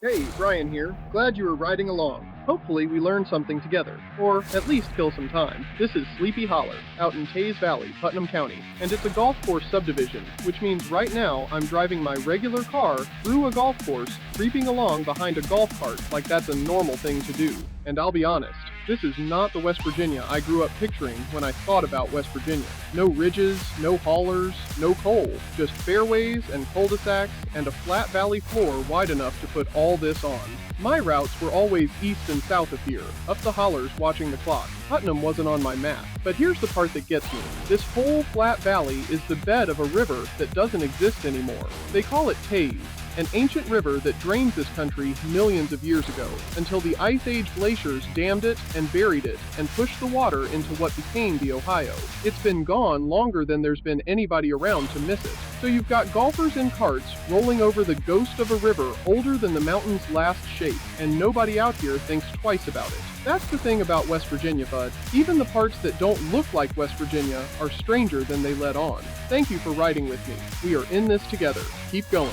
Hey, Brian here. Glad you were riding along. Hopefully we learned something together, or at least kill some time. This is Sleepy Holler, out in Teays Valley, Putnam County, and it's a golf course subdivision, which means right now I'm driving my regular car through a golf course, creeping along behind a golf cart like that's a normal thing to do. And I'll be honest, this is not the West Virginia I grew up picturing when I thought about West Virginia. No ridges, no haulers, no coal, just fairways and cul-de-sacs and a flat valley floor wide enough to put all this on. My routes were always east and south of here, up the hollers watching the clock. Putnam wasn't on my map. But here's the part that gets me. This whole flat valley is the bed of a river that doesn't exist anymore. They call it Teays, an ancient river that drained this country millions of years ago, until the Ice Age glaciers dammed it and buried it and pushed the water into what became the Ohio. It's been gone longer than there's been anybody around to miss it. So you've got golfers in carts rolling over the ghost of a river older than the mountain's last shape, and nobody out here thinks twice about it. That's the thing about West Virginia, bud. Even the parts that don't look like West Virginia are stranger than they let on. Thank you for riding with me. We are in this together. Keep going.